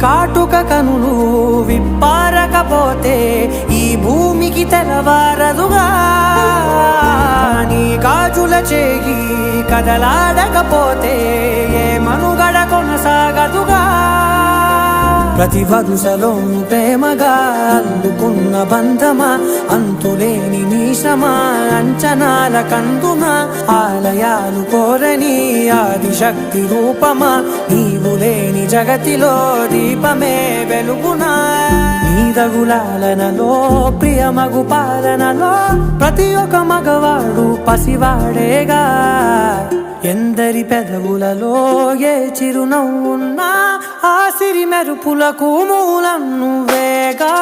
కాటుక కనులు విప్పారకపోతే ఈ భూమికి తెలవారదుగా నీ గాజుల చేయి కదలాడకపోతే ఏ మనుగడ కొనసాగదుగా ప్రతి వరుసలోను ప్రేమగా అల్లుకున్న బంధమా అంతులేని నీశమా అంచనాల కందున ఆలయాలు కోరని ఆదిశక్తి రూపమా నీవు లేని జగతిలో దీపమే వెలుగునా నీదగులాలనలో ప్రియమగు పాలనలో ప్రతి ఒక్క మగవాడు పసివాడేగా ఎందరి పెదవులలో ఏ చిరునవ్వున్నా ఆ సిరి మెరుపులకు మూలం నువ్వేగా